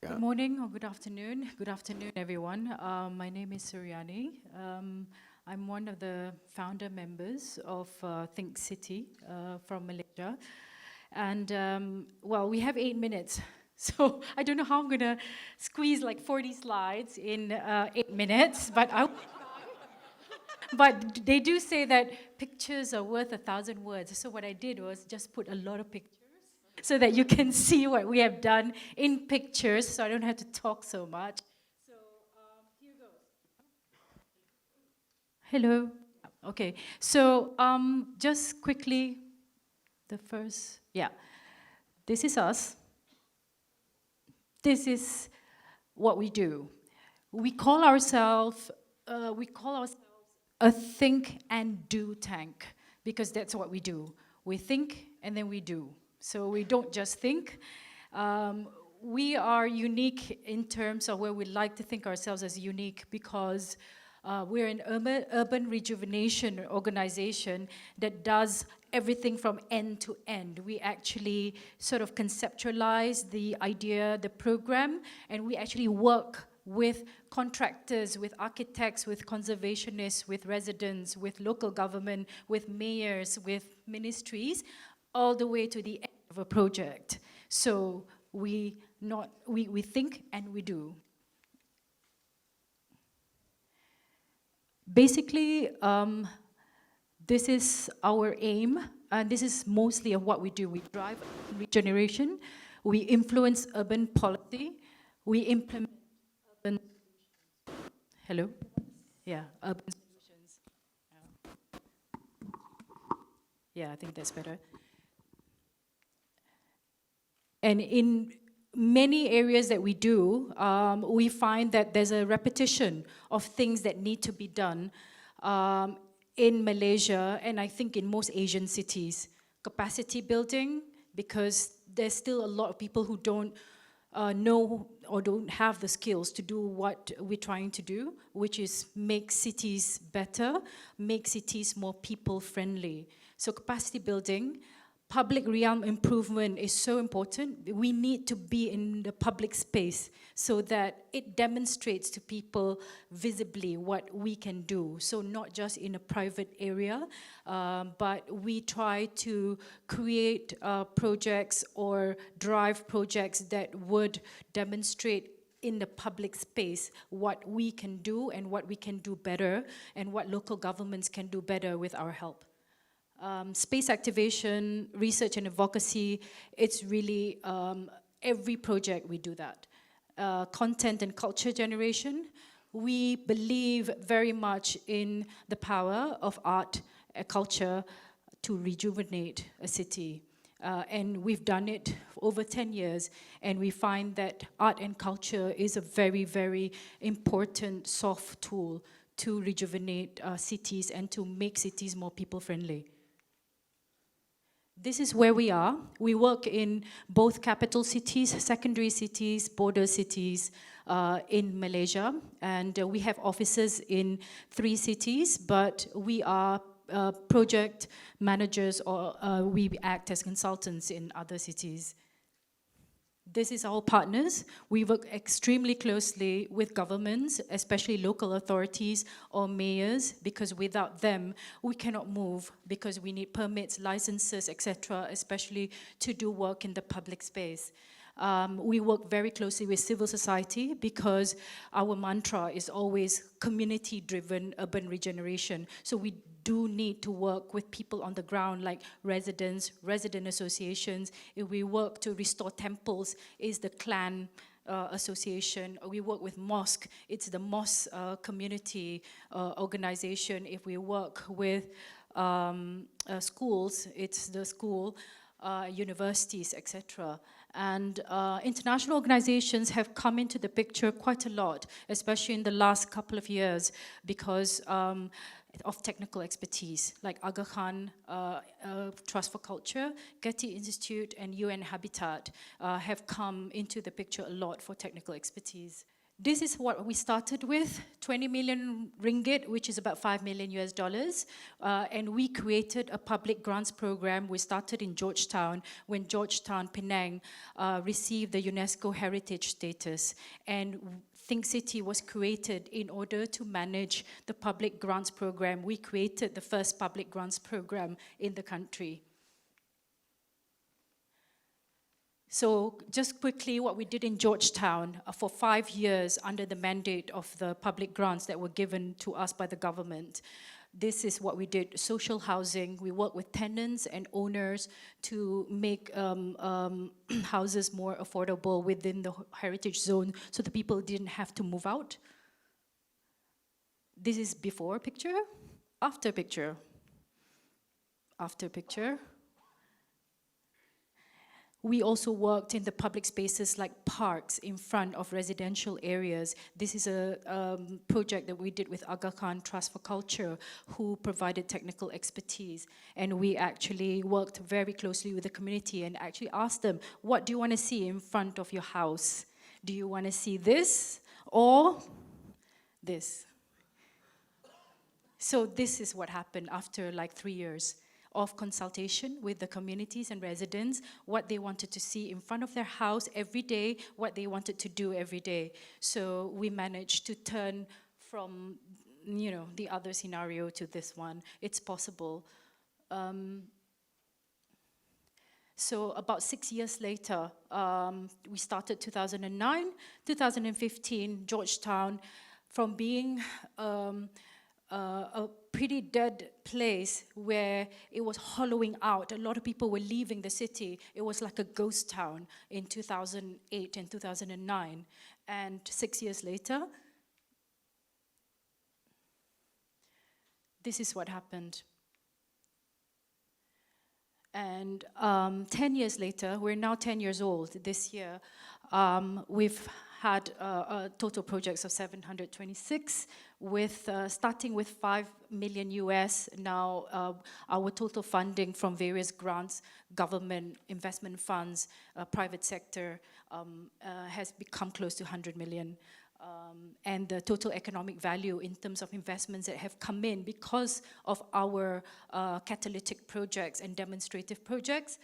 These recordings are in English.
Good morning or good afternoon. Good afternoon, everyone. My name is Suryani. I'm one of the founder members of Think City from Malaysia. And well, we have 8 minutes. So I don't know how I'm going to squeeze like 40 slides in 8 minutes, but they do say that pictures are worth 1,000 words. So what I did was just put a lot of pictures so that you can see what we have done in pictures, so I don't have to talk so much. So here goes. Hello. Okay, so just quickly, the first, yeah. This is us. This is what we do. We call ourselves a think and do tank, because that's what we do. We think and then we do. So we don't just think. We are unique in terms of where we like to think ourselves as unique, because we're an urban rejuvenation organization that does everything from end to end. We actually sort of conceptualize the idea, the program, and we actually work with contractors, with architects, with conservationists, with residents, with local government, with mayors, with ministries, all the way to the end of a project. So we think and we do. Basically, this is our aim, and this is mostly of what we do. We drive regeneration, we influence urban policy, we implement urban solutions. Hello? Yeah, urban solutions. Yeah, I think that's better. And in many areas that we do, we find that there's a repetition of things that need to be done in Malaysia, and I think in most Asian cities. Capacity building, because there's still a lot of people who don't know or don't have the skills to do what we're trying to do, which is make cities better, make cities more people-friendly. So capacity building. Public realm improvement is so important. We need to be in the public space so that it demonstrates to people visibly what we can do. So not just in a private area, but we try to create projects or drive projects that would demonstrate in the public space what we can do and what we can do better, and what local governments can do better with our help. Space activation, research and advocacy, it's really every project we do that. Content and culture generation, we believe very much in the power of art and culture to rejuvenate a city. And we've done it for over 10 years, and we find that art and culture is a very, very important soft tool to rejuvenate cities and to make cities more people-friendly. This is where we are. We work in both capital cities, secondary cities, border cities in Malaysia, and we have offices in 3 cities, but we are project managers, or we act as consultants in other cities. This is our partners. We work extremely closely with governments, especially local authorities or mayors, because without them, we cannot move, because we need permits, licenses, etc., especially to do work in the public space. We work very closely with civil society, because our mantra is always community-driven urban regeneration. So we do need to work with people on the ground, like residents, resident associations. If we work to restore temples, is the clan association. We work with mosque, it's the mosque community organization. If we work with schools, it's the school, universities, etc. And international organizations have come into the picture quite a lot, especially in the last couple of years, because of technical expertise, like Aga Khan Trust for Culture, Getty Institute, and UN Habitat have come into the picture a lot for technical expertise. This is what we started with, 20 million ringgit, which is about $5 million US dollars. And we created a public grants program. We started in Georgetown when Georgetown, Penang, received the UNESCO heritage status. And Think City was created in order to manage the public grants program. We created the first public grants program in the country. So just quickly, what we did in Georgetown for 5 years under the mandate of the public grants that were given to us by the government. This is what we did, social housing. We worked with tenants and owners to make houses more affordable within the heritage zone so the people didn't have to move out. This is before picture, after picture, after picture. We also worked in the public spaces like parks in front of residential areas. This is a project that we did with Aga Khan Trust for Culture, who provided technical expertise. And we actually worked very closely with the community and actually asked them, what do you want to see in front of your house? Do you want to see this or this? So this is what happened after like 3 years of consultation with the communities and residents, what they wanted to see in front of their house every day, what they wanted to do every day. So we managed to turn from, you know, the other scenario to this one. It's possible. So about 6 years later, we started 2009, 2015, Georgetown, from being a pretty dead place where it was hollowing out. A lot of people were leaving the city. It was like a ghost town in 2008 and 2009. And 6 years later, this is what happened. And 10 years later, we're now 10 years old this year, we've had total projects of 726, with starting with 5 million US. Now our total funding from various grants, government, investment funds, private sector has become close to 100 million. And the total economic value in terms of investments that have come in because of our catalytic projects and demonstrative projects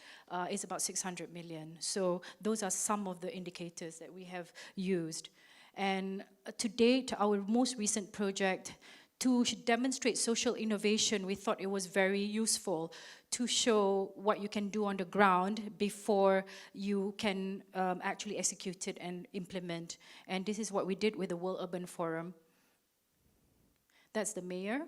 is about 600 million. So those are some of the indicators that we have used. And to date, our most recent project, to demonstrate social innovation, we thought it was very useful to show what you can do on the ground before you can actually execute it and implement. And this is what we did with the World Urban Forum. That's the mayor.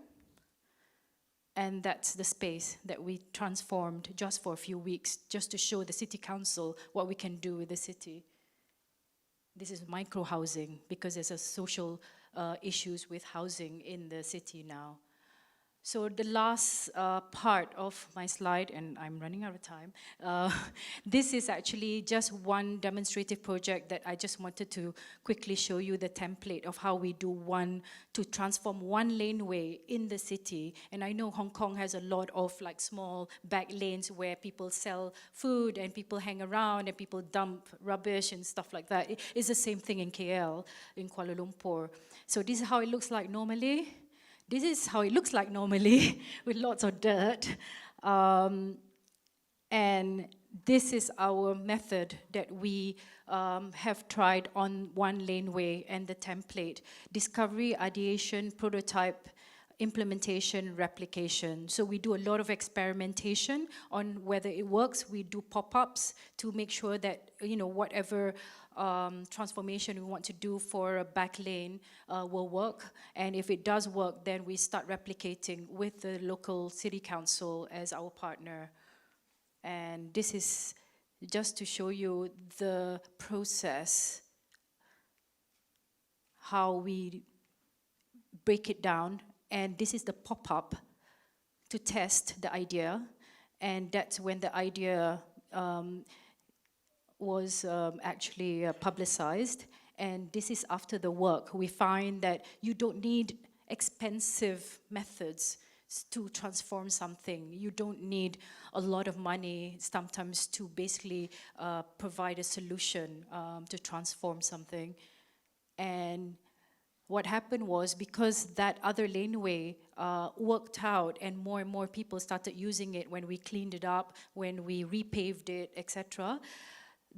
And that's the space that we transformed just for a few weeks, just to show the city council what we can do with the city. This is micro-housing, because there's a social issues with housing in the city now. So the last part of my slide, and I'm running out of time, this is actually just one demonstrative project that I just wanted to quickly show you the template of how we do to transform one laneway in the city. And I know Hong Kong has a lot of like small back lanes where people sell food and people hang around and people dump rubbish and stuff like that. It's the same thing in KL, in Kuala Lumpur. So this is how it looks like normally. This is how it looks like normally, with lots of dirt. And this is our method that we have tried on one laneway and the template: discovery, ideation, prototype, implementation, replication. So we do a lot of experimentation on whether it works. We do pop-ups to make sure that, you know, whatever transformation we want to do for a back lane will work. And if it does work, then we start replicating with the local city council as our partner. And this is just to show you the process, how we break it down. And this is the pop-up to test the idea. And that's when the idea was actually publicized. And this is after the work. We find that you don't need expensive methods to transform something. You don't need a lot of money sometimes to basically provide a solution to transform something. And what happened was, because that other laneway worked out and more people started using it when we cleaned it up, when we repaved it, etc.,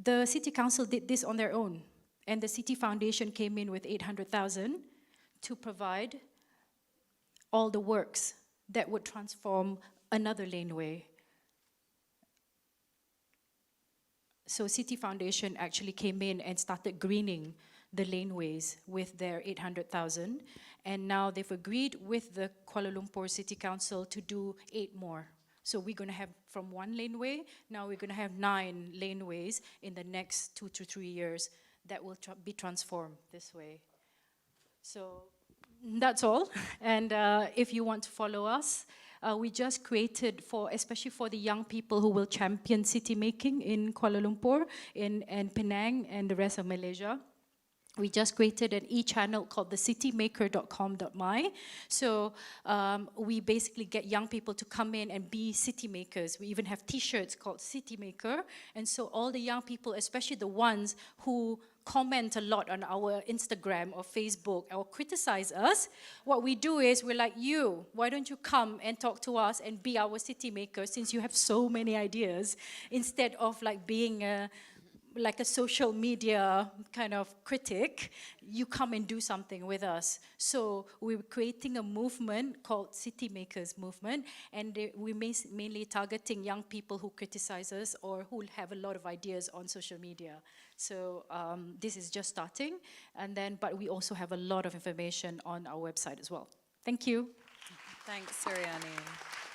the city council did this on their own. And the city foundation came in with 800,000 to provide all the works that would transform another laneway. So City Foundation actually came in and started greening the laneways with their 800,000. And now they've agreed with the Kuala Lumpur City Council to do 8 more. So we're going to have, from 1 laneway, now we're going to have 9 laneways in the next 2 to 3 years that will be transformed this way. So that's all. And if you want to follow us, we just created, especially for the young people who will champion city making in Kuala Lumpur, and Penang, and the rest of Malaysia. We just created an e-channel called the citymaker.com.my. So we basically get young people to come in and be city makers. We even have t-shirts called City Maker. And so all the young people, especially the ones who comment a lot on our Instagram or Facebook or criticize us, what we do is we're like, why don't you come and talk to us and be our city maker, since you have so many ideas, instead of like being like a social media kind of critic, you come and do something with us. So we're creating a movement called City Makers Movement, and we're mainly targeting young people who criticize us or who have a lot of ideas on social media. So this is just starting, but we also have a lot of information on our website as well. Thank you. Thanks, Suryani.